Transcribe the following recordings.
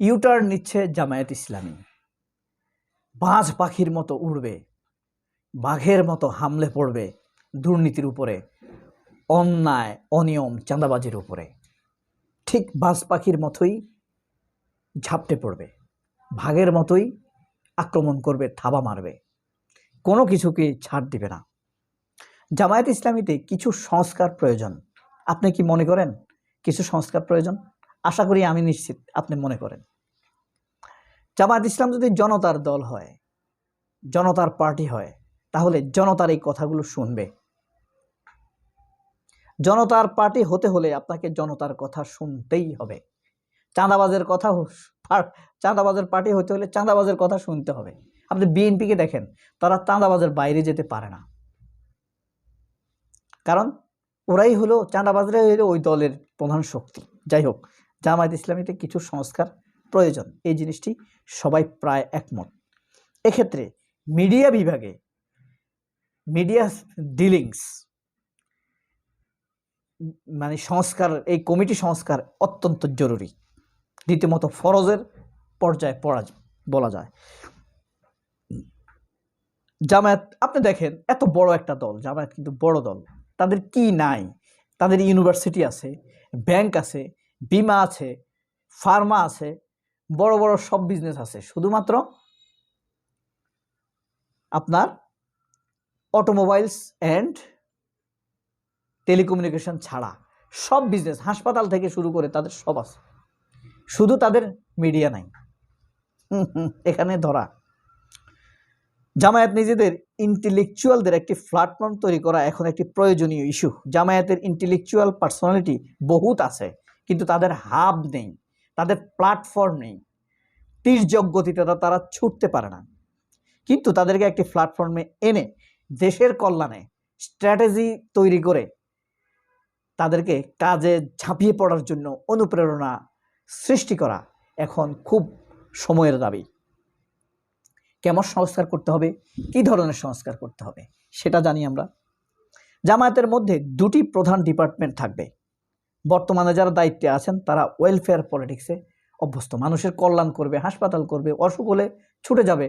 U turn নিচ্ছে জামায়াত ইসলামী। বাজ পাখির মতো উড়বে, বাঘের মতো হামলে পড়বে দুর্নীতির উপরে, অন্যায় অনিয়ম চাঁদাবাজির উপরে। ঠিক বাজ পাখির মতোই ঝাপটে পড়বে, ভাগের মতোই আক্রমণ করবে, থাবা মারবে, কোনো কিছুকে ছাড় দিবে না। জামায়াত ইসলামীতে কিছু সংস্কার প্রয়োজন। আপনি কি মনে করেন কিছু সংস্কার প্রয়োজন? আশা করি, আমি নিশ্চিত আপনি মনে করেন। জামায়াত ইসলাম যদি জনতার দল হয়, জনতার পার্টি হয়, তাহলে জনতার এই কথাগুলো শুনবে। জনতার পার্টি হতে হলে আপনাকে জনতার কথা শুনতেই হবে। চাঁদাবাজের কথা, চাঁদাবাজের পার্টি হতে হলে চাঁদাবাজের কথা শুনতে হবে। আপনি বিএনপিকে দেখেন, তারা চাঁদাবাজের বাইরে যেতে পারে না, কারণ ওরাই হলো, চাঁদাবাজরাই হলো ওই দলের প্রধান শক্তি। যাই হোক, জামায়াত ইসলামীতে কিছু সংস্কার প্রয়োজন, এই জিনিসটি সবাই প্রায় একমত। এক্ষেত্রে মিডিয়া বিভাগে মিডিয়া ডিলিংস মানে সংস্কার, এই কমিটি সংস্কার অত্যন্ত জরুরি, রীতিমতো ফরজের পর্যায়ে বলা যায়। জামায়াত আপনি দেখেন, এত বড় একটা দল, জামায়াত কিন্তু বড় দল, তাদের কি নাই? তাদের ইউনিভার্সিটি আছে, ব্যাংক আছে, বিমা আছে, ফার্মা আছে, বড় বড় সব বিজনেস আছে। শুধুমাত্র আপনার অটোমোবাইলস অ্যান্ড টেলিকমিউনিকেশন ছাড়া সব বিজনেস, হাসপাতাল থেকে শুরু করে তাদের সব আছে, শুধু তাদের মিডিয়া নাই। এখানে ধরা। জামায়াত নিজেদের ইন্টেলেকচুয়ালদের একটি প্ল্যাটফর্ম তৈরি করা এখন একটি প্রয়োজনীয় ইস্যু। জামায়াতের ইন্টেলেকচুয়াল পার্সোনালিটি বহুত আছে, কিন্তু তাদের হাব নেই, তাদের প্ল্যাটফর্ম নেই। তীর্যক গতিতে তারা ছুটতে পারে না। কিন্তু তাদেরকে একটি প্ল্যাটফর্মে এনে দেশের কল্যাণে স্ট্র্যাটেজি তৈরি করে তাদেরকে কাজে ঝাঁপিয়ে পড়ার জন্য অনুপ্রেরণা সৃষ্টি করা এখন খুব সময়ের দাবি। কেমন সংস্কার করতে হবে, কি ধরনের সংস্কার করতে হবে সেটা জানি আমরা। জামায়াতের মধ্যে দুটি প্রধান ডিপার্টমেন্ট থাকবে। বর্তমানে যারা দায়িত্বে আছেন তারা ওয়েলফেয়ার পলিটিক্সে অভ্যস্ত, মানুষের কল্যাণ করবে, হাসপাতাল করবে, অসুখ হলে ছুটে যাবে।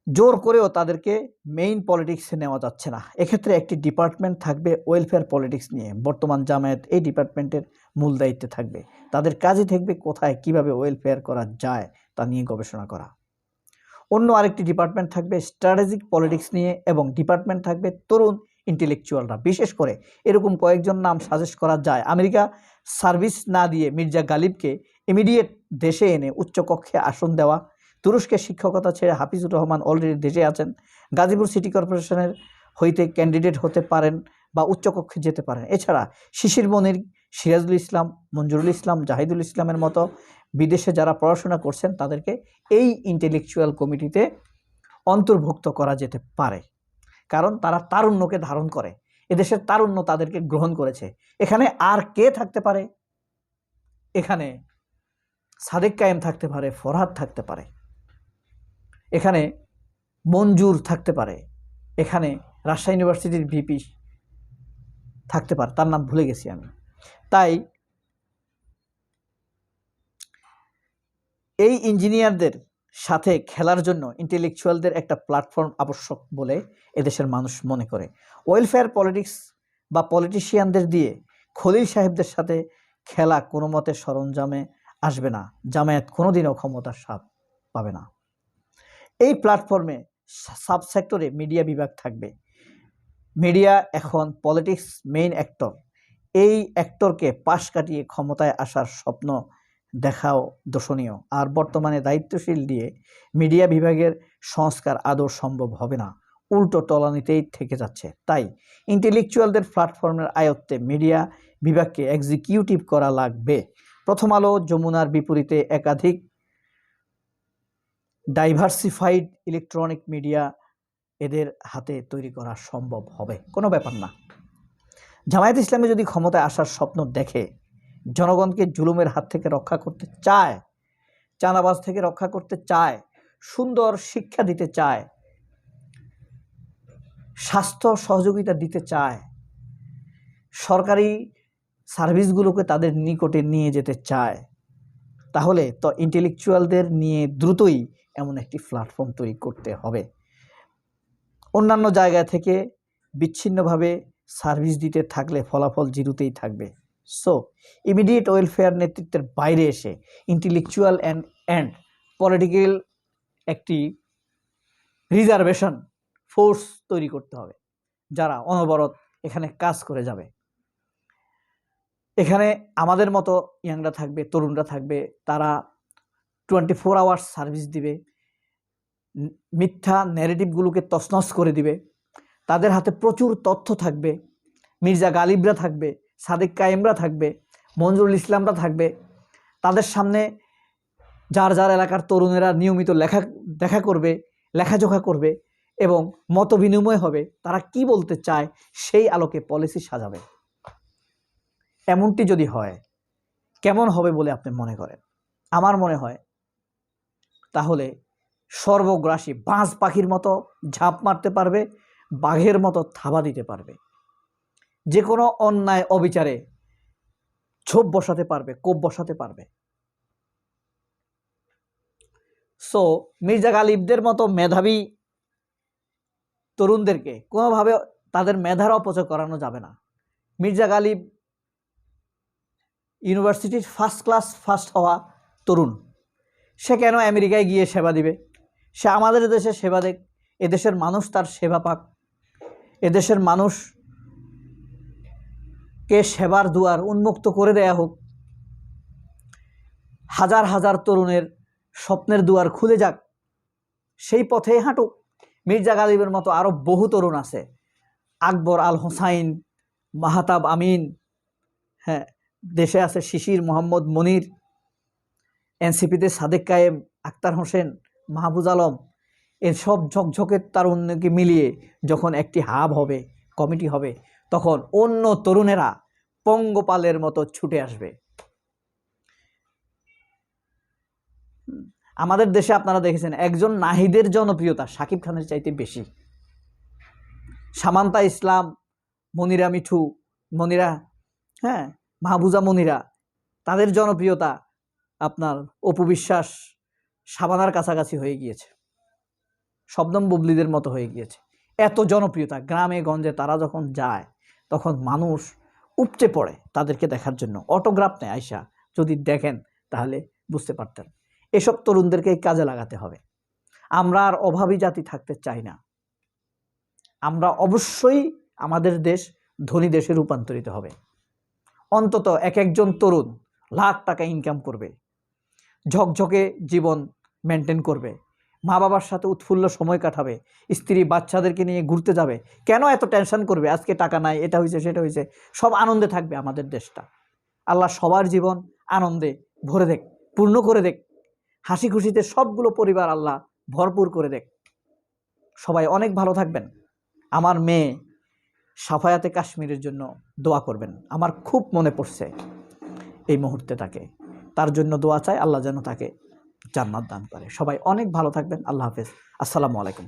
জোর করেও তাদেরকে মেইন পলিটিক্সে নেওয়া যাচ্ছে না। এক্ষেত্রে একটি ডিপার্টমেন্ট থাকবে ওয়েলফেয়ার পলিটিক্স নিয়ে। বর্তমান জামায়াত এই ডিপার্টমেন্টের মূল দায়িত্বে থাকবে। তাদের কাজই থাকবে কোথায় কিভাবে ওয়েলফেয়ার করা যায় তা নিয়ে গবেষণা করা। অন্য আরেকটি ডিপার্টমেন্ট থাকবে স্ট্র্যাটেজিক পলিটিক্স নিয়ে, এবং ডিপার্টমেন্ট থাকবে তরুণ ইন্টেলেকচুয়ালরা। বিশেষ করে এরকম কয়েকজন নাম সাজেস্ট করা যায়। আমেরিকা সার্ভিস না দিয়ে মির্জা গালিবকে ইমিডিয়েট দেশে এনে উচ্চকক্ষে আসন দেওয়া। তুরস্কের শিক্ষকতা ছেড়ে হাফিজুর রহমান অলরেডি দেশে আছেন। গাজীপুর সিটি কর্পোরেশনের হইতে ক্যান্ডিডেট হতে পারেন বা উচ্চকক্ষে যেতে পারেন। এছাড়া শিশির মনির, সিরাজুল ইসলাম, মঞ্জুরুল ইসলাম, জাহিদুল ইসলামের মতো বিদেশে যারা পড়াশোনা করছেন তাদেরকে এই ইন্টেলেকচুয়াল কমিটিতে অন্তর্ভুক্ত করা যেতে পারে, কারণ তারা তারুণ্যকে ধারণ করে। এদেশের তারুণ্য তাদেরকে গ্রহণ করেছে। এখানে আর কে থাকতে পারে? এখানে সাদেক কায়েম থাকতে পারে, ফরহাদ থাকতে পারে, এখানে মঞ্জুর থাকতে পারে, এখানে রাজশাহী ইউনিভার্সিটির ভিপি থাকতে পারে, তার নাম ভুলে গেছি আমি। তাই এই ইঞ্জিনিয়ারদের সাথে খেলার জন্য ইন্টেলেকচুয়ালদের একটা প্ল্যাটফর্ম আবশ্যক বলে এদেশের মানুষ মনে করে। ওয়েলফেয়ার পলিটিক্স বা পলিটিশিয়ানদের দিয়ে খলিল সাহেবদের সাথে খেলা কোনো মতে সরঞ্জামে আসবে না। জামায়াত কোনোদিনও ক্ষমতার স্বাদ পাবে না। এই প্ল্যাটফর্মে সাব সেক্টরে মিডিয়া বিভাগ থাকবে। মিডিয়া এখন পলিটিক্স মেইন অ্যাক্টর। এই অ্যাক্টরকে পাশ কাটিয়ে ক্ষমতায় আসার স্বপ্ন দেখাও দর্শনীয়। আর বর্তমানে দায়িত্বশীল দিয়ে মিডিয়া বিভাগের সংস্কার আদৌ সম্ভব হবে না, উল্টো তলানিতেই থেকে যাচ্ছে। তাই ইন্টেলেকচুয়ালদের প্ল্যাটফর্মের আয়ত্তে মিডিয়া বিভাগকে এক্সিকিউটিভ করা লাগবে। প্রথম আলো, যমুনার বিপরীতে একাধিক ডাইভার্সিফাইড ইলেকট্রনিক মিডিয়া এদের হাতে তৈরি করা সম্ভব হবে, কোনো ব্যাপার না। জামায়াত ইসলামী যদি ক্ষমতায় আসার স্বপ্ন দেখে, জনগণকে জুলুমের হাত থেকে রক্ষা করতে চায়, চাঁদাবাজ থেকে রক্ষা করতে চায়, সুন্দর শিক্ষা দিতে চায়, স্বাস্থ্য সহযোগিতা দিতে চায়, সরকারি সার্ভিসগুলোকে তাদের নিকটে নিয়ে যেতে চায়, তাহলে তো ইন্টেলেকচুয়ালদের নিয়ে দ্রুতই এমন একটি প্ল্যাটফর্ম তৈরি করতে হবে। অন্যান্য জায়গা থেকে বিচ্ছিন্নভাবে সার্ভিস দিতে থাকলে ফলাফল জিরোতেই থাকবে। সো ইমিডিয়েট ওয়েলফেয়ার নেতৃত্বের বাইরে এসে ইন্টেলেকচুয়াল অ্যান্ড পলিটিক্যাল একটি রিজার্ভেশন ফোর্স তৈরি করতে হবে, যারা অনবরত এখানে কাজ করে যাবে। এখানে আমাদের মতো ইয়াংরা থাকবে, তরুণরা থাকবে, তারা 24 আওয়ার্স সার্ভিস দিবে, মিথ্যা ন্যারেটিভগুলোকে তছনছ করে দিবে। তাদের হাতে প্রচুর তথ্য থাকবে, মির্জা গালিবরা থাকবে, সাদেক কায়েমরা থাকবে, মঞ্জুরুল ইসলামরা থাকবে। তাদের সামনে যার যার এলাকার তরুণেরা নিয়মিত দেখা করবে, লেখাজোখা করবে এবং মত বিনিময় হবে। তারা কি বলতে চায় সেই আলোকে পলিসি সাজাবে। এমনটি যদি হয় কেমন হবে বলে আপনি মনে করেন? আমার মনে হয় তাহলে সর্বগ্রাসী বাজ পাখির মতো ঝাঁপ মারতে পারবে, বাঘের মতো থাবা দিতে পারবে, যে কোনো অন্যায় অবিচারে ছোপ বসাতে পারবে, কোপ বসাতে পারবে। সো মির্জা গালিবদের মতো মেধাবী তরুণদেরকে কোনোভাবে তাদের মেধার অপচয় করানো যাবে না। মির্জা গালিব ইউনিভার্সিটির ফার্স্ট হওয়া তরুণ, সে কেন আমেরিকায় গিয়ে সেবা দিবে? সে আমাদের দেশে সেবা দেখ, এদেশের মানুষ তার সেবা পাক, এদেশের মানুষকে সেবার দুয়ার উন্মুক্ত করে দেয়া হোক, হাজার হাজার তরুণের স্বপ্নের দুয়ার খুলে যাক, সেই পথেই হাঁটুক। মির্জা গালিবের মতো আরও বহু তরুণ আছে, আকবর আল হোসাইন, মাহতাব আমিন, হ্যাঁ, দেশে আছে শিশির মোহাম্মদ মনির, এনসিপিতে সাদেক কায়েম, আক্তার হোসেন, মাহফুজ আলম। এসব ঝকঝকে তারুণ্যকে মিলিয়ে যখন একটি হাব হবে, কমিটি হবে, তখন অন্য তরুণেরা পঙ্গপালের মতো ছুটে আসবে। আমাদের দেশে আপনারা দেখেছেন একজন নাহিদের জনপ্রিয়তা শাকিব খানের চাইতে বেশি। সামান্তা ইসলাম, মনিরা মিঠু, মনিরা, হ্যাঁ, মাহবুজা মনিরা, তাদের জনপ্রিয়তা আপনার অপু বিশ্বাস, শাবানার কাছাকাছি হয়ে গিয়েছে, শবনম বুবলিদের মতো হয়ে গিয়েছে। এত জনপ্রিয়তা, গ্রামে গঞ্জে তারা যখন যায় তখন মানুষ উপচে পড়ে তাদেরকে দেখার জন্য, অটোগ্রাফ নেয় আয়সা। যদি দেখেন তাহলে বুঝতে পারতেন। এসব তরুণদেরকে কাজে লাগাতে হবে। আমরা আর অভাবী জাতি থাকতে চাই না। আমরা অবশ্যই আমাদের দেশ ধনী দেশে রূপান্তরিত হবে। অন্তত একজন তরুণ লাখ টাকা ইনকাম করবে, ঝকঝকে জীবন মেনটেন করবে, মা বাবার সাথে উৎফুল্ল সময় কাটাবে, স্ত্রী বাচ্চাদেরকে নিয়ে ঘুরতে যাবে। কেন এত টেনশন করবে? আজকে টাকা নাই, এটা হয়েছে, সেটা হয়েছে। সব আনন্দে থাকবে আমাদের দেশটা। আল্লাহ সবার জীবন আনন্দে ভরে দেখ, পূর্ণ করে দেখ, হাসি খুশিতে সবগুলো পরিবার আল্লাহ ভরপুর করে দেখ। সবাই অনেক ভালো থাকবেন। আমার মেয়ে সাফায়াতে কাশ্মীরের জন্য দোয়া করবেন। আমার খুব মনে পড়ছে এই মুহূর্তে তাকে, তার জন্য দোয়া চাই, আল্লাহ যেন তাকে জান্নাত দান করে। সবাই অনেক ভালো থাকবেন। আল্লাহ হাফেজ। আসসালামু আলাইকুম।